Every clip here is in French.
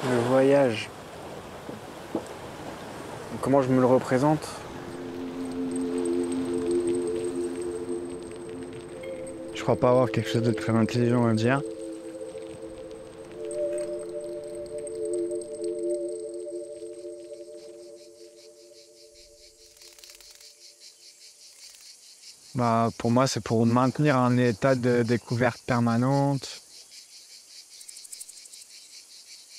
Le voyage. Comment je me le représente? Je crois pas avoir quelque chose de très intelligent à dire. Bah, pour moi, c'est pour maintenir un état de découverte permanente,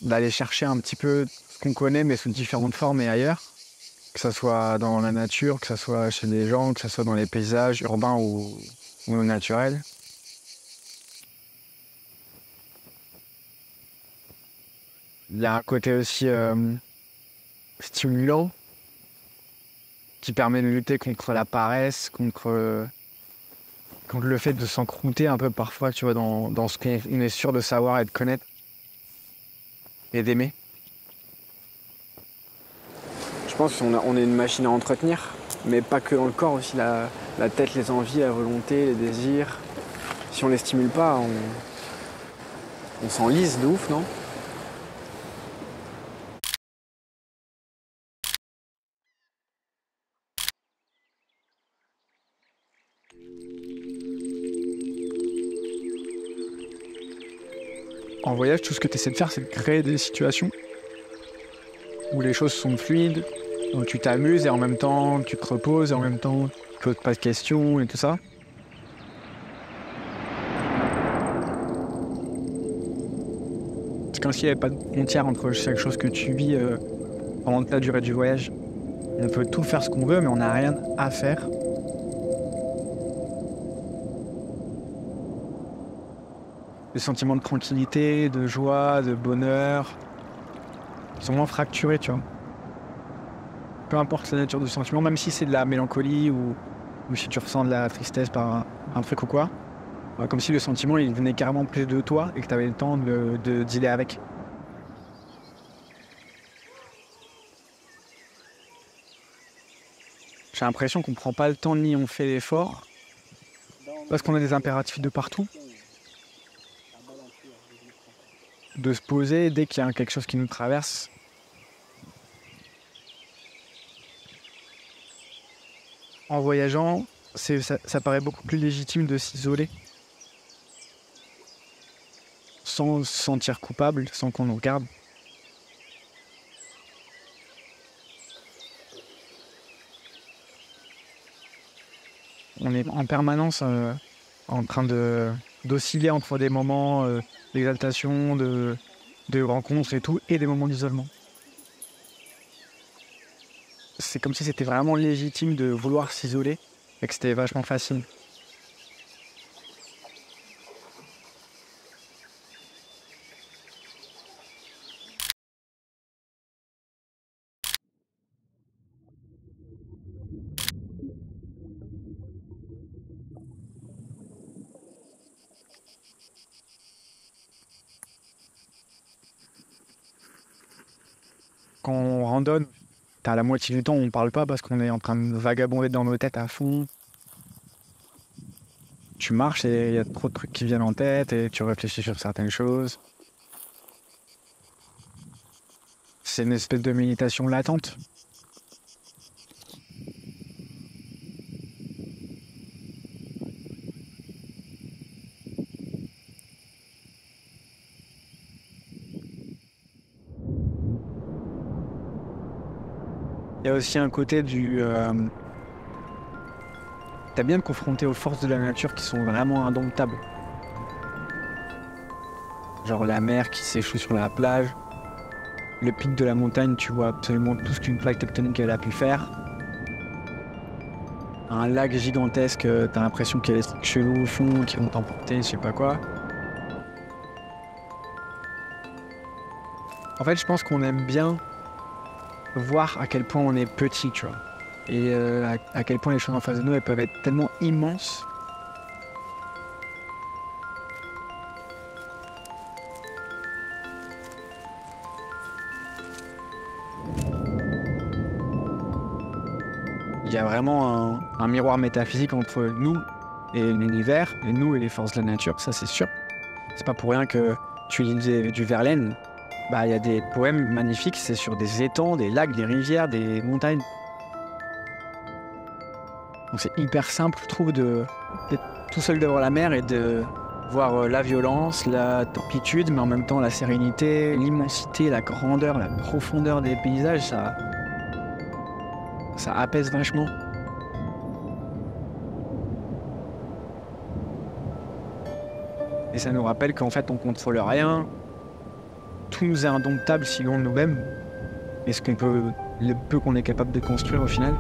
d'aller chercher un petit peu ce qu'on connaît, mais sous différentes formes et ailleurs. Que ce soit dans la nature, que ce soit chez les gens, que ce soit dans les paysages urbains ou naturels. Il y a un côté aussi stimulant qui permet de lutter contre la paresse, contre le fait de s'encrouter un peu parfois, tu vois, dans ce qu'on est sûr de savoir et de connaître et d'aimer. Je pense qu'on est une machine à entretenir, mais pas que dans le corps, aussi la tête, les envies, la volonté, les désirs. Si on les stimule pas, on s'enlise de ouf, non? En voyage, tout ce que tu essaies de faire, c'est de créer des situations où les choses sont fluides, où tu t'amuses et en même temps tu te reposes et en même temps tu poses pas de questions et tout ça. C'est comme s'il n'y avait pas de frontière entre chaque chose que tu vis pendant toute la durée du voyage. On peut tout faire ce qu'on veut, mais on n'a rien à faire. Les sentiments de tranquillité, de joie, de bonheur sont moins fracturés, tu vois. Peu importe la nature du sentiment, même si c'est de la mélancolie ou si tu ressens de la tristesse par un truc ou quoi, bah, comme si le sentiment il venait carrément plus de toi et que tu avais le temps de dealer avec. J'ai l'impression qu'on prend pas le temps ni on fait l'effort parce qu'on a des impératifs de partout. De se poser dès qu'il y a quelque chose qui nous traverse. En voyageant, ça paraît beaucoup plus légitime de s'isoler sans se sentir coupable, sans qu'on nous regarde. On est en permanence en train d'osciller entre des moments d'exaltation, de rencontres et tout, et des moments d'isolement. C'est comme si c'était vraiment légitime de vouloir s'isoler et que c'était vachement facile. Quand on randonne, t'as la moitié du temps où on parle pas parce qu'on est en train de vagabonder dans nos têtes à fond. Tu marches et il y a trop de trucs qui viennent en tête et tu réfléchis sur certaines choses. C'est une espèce de méditation latente. Il y a aussi un côté du... T'as bien de confronter aux forces de la nature qui sont vraiment indomptables. Genre la mer qui s'échoue sur la plage, le pic de la montagne, tu vois absolument tout ce qu'une plaque tectonique elle a pu faire. Un lac gigantesque, t'as l'impression qu'il y a des trucs chelous au fond qui vont t'emporter, je sais pas quoi. En fait, je pense qu'on aime bien voir à quel point on est petit, tu vois. Et à quel point les choses en face de nous, elles peuvent être tellement immenses. Il y a vraiment un miroir métaphysique entre nous et l'univers, et nous et les forces de la nature, ça c'est sûr. C'est pas pour rien que tu lisais du Verlaine. Bah, il y a des poèmes magnifiques, c'est sur des étangs, des lacs, des rivières, des montagnes. Donc c'est hyper simple, je trouve, d'être tout seul devant la mer et de voir la violence, la turpitude, mais en même temps la sérénité, l'immensité, la grandeur, la profondeur des paysages, ça apaise vachement. Et ça nous rappelle qu'en fait on contrôle rien, tout nous est indomptable sinon nous-mêmes, et le peu qu'on est capable de construire au final.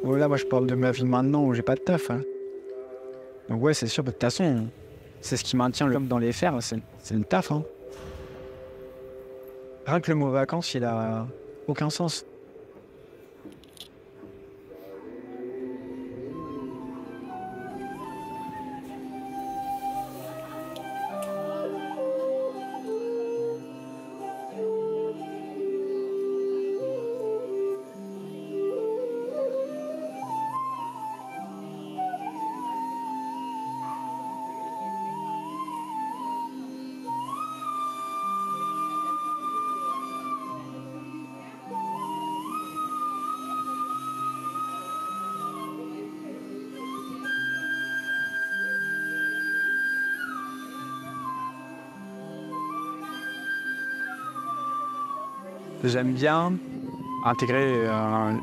Voilà, moi je parle de ma vie maintenant où j'ai pas de taf, hein. Donc ouais, c'est sûr, de toute façon, c'est ce qui maintient l'homme dans les fers, c'est le taf, hein. Rien que le mot vacances, il a aucun sens. J'aime bien intégrer un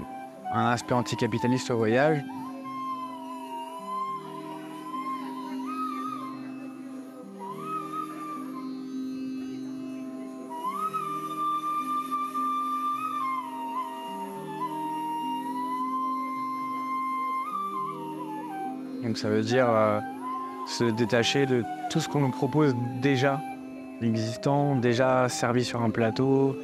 aspect anticapitaliste au voyage. Donc ça veut dire se détacher de tout ce qu'on nous propose déjà existant, déjà servi sur un plateau.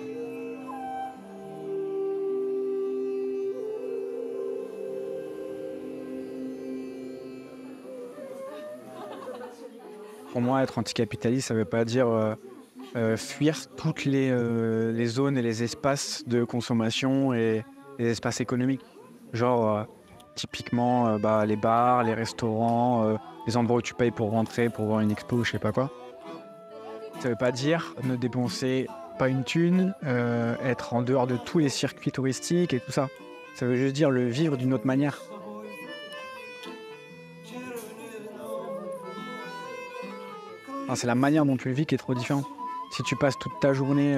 Pour moi, être anticapitaliste, ça ne veut pas dire fuir toutes les zones et les espaces de consommation et les espaces économiques. Genre, typiquement, les bars, les restaurants, les endroits où tu payes pour rentrer, pour voir une expo, je sais pas quoi. Ça veut pas dire ne dépenser pas une thune, être en dehors de tous les circuits touristiques et tout ça. Ça veut juste dire le vivre d'une autre manière. Enfin, c'est la manière dont tu le vis qui est trop différente. Si tu passes toute ta journée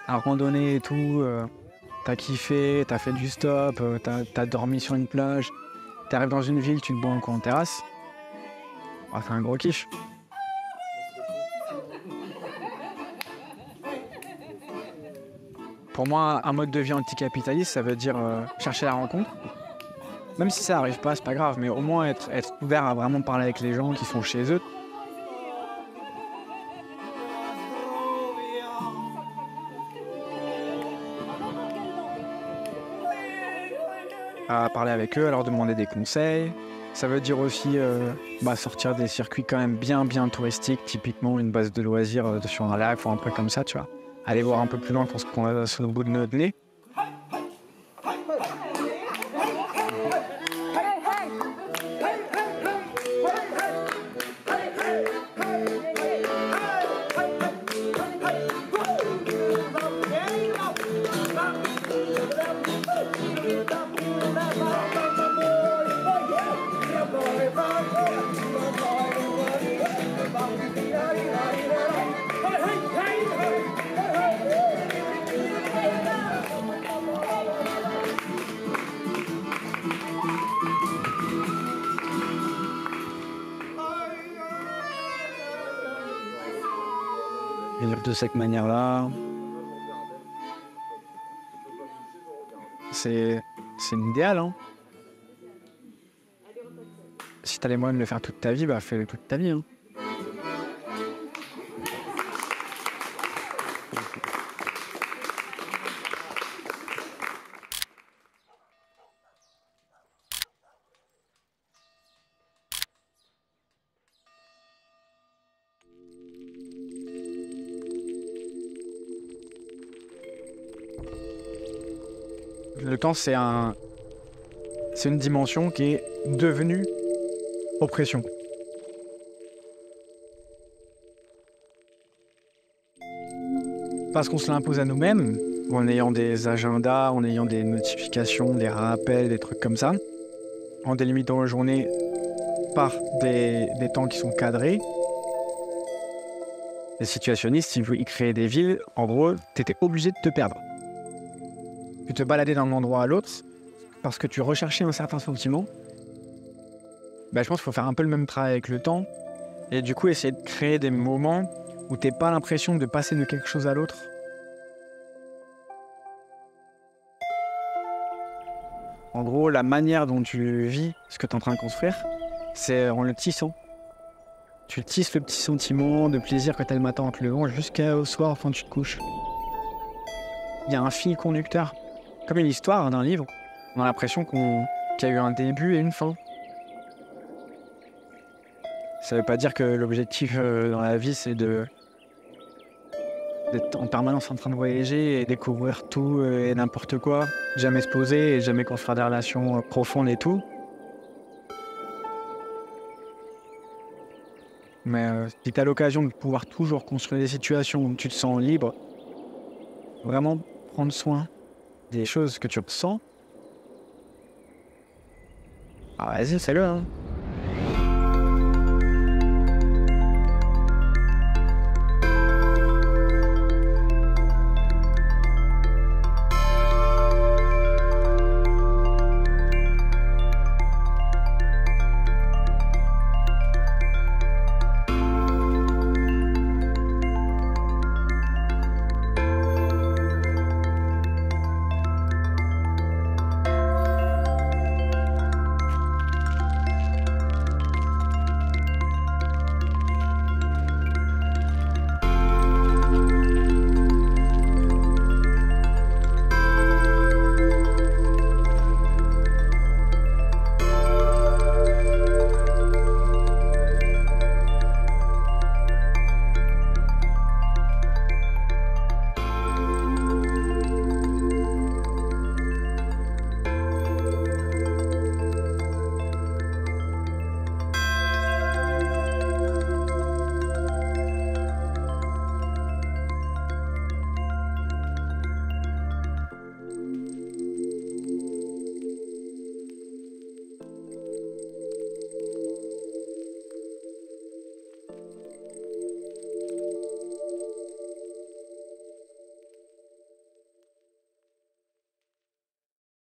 à randonner et tout, t'as kiffé, t'as fait du stop, t'as dormi sur une plage, t'arrives dans une ville, tu te bois un coup en terrasse, c'est un gros kiff. Pour moi, un mode de vie anticapitaliste, ça veut dire chercher la rencontre. Même si ça n'arrive pas, c'est pas grave, mais au moins être ouvert à vraiment parler avec les gens qui sont chez eux. À parler avec eux, à leur demander des conseils. Ça veut dire aussi sortir des circuits quand même bien touristiques, typiquement une base de loisirs sur un lac ou un truc comme ça, tu vois. Aller voir un peu plus loin que ce qu'on a sur le bout de notre nez. Vivre de cette manière-là, c'est l'idéal, hein. Si t'as les moyens de le faire toute ta vie, fais-le toute ta vie, hein. Le temps, c'est une dimension qui est devenue oppression. Parce qu'on se l'impose à nous-mêmes, en ayant des agendas, en ayant des notifications, des rappels, des trucs comme ça, en délimitant la journée par des temps qui sont cadrés. Les situationnistes, ils créaient des villes, en gros, tu étais obligé de te perdre. Tu te baladais d'un endroit à l'autre parce que tu recherchais un certain sentiment. Je pense qu'il faut faire un peu le même travail avec le temps et du coup essayer de créer des moments où tu n'as pas l'impression de passer de quelque chose à l'autre. En gros, la manière dont tu vis ce que tu es en train de construire, c'est en le tissant. Tu tisses le petit sentiment de plaisir que tu as le matin en te levant jusqu'au soir quand tu te couches. Il y a un fil conducteur, comme une histoire d'un livre. On a l'impression qu'il y a eu un début et une fin. Ça veut pas dire que l'objectif dans la vie, c'est d'être en permanence en train de voyager et découvrir tout et n'importe quoi. Jamais se poser et jamais construire des relations profondes et tout. Mais si tu as l'occasion de pouvoir toujours construire des situations où tu te sens libre, vraiment prendre soin des choses que tu ressens, vas-y, fais-le, hein.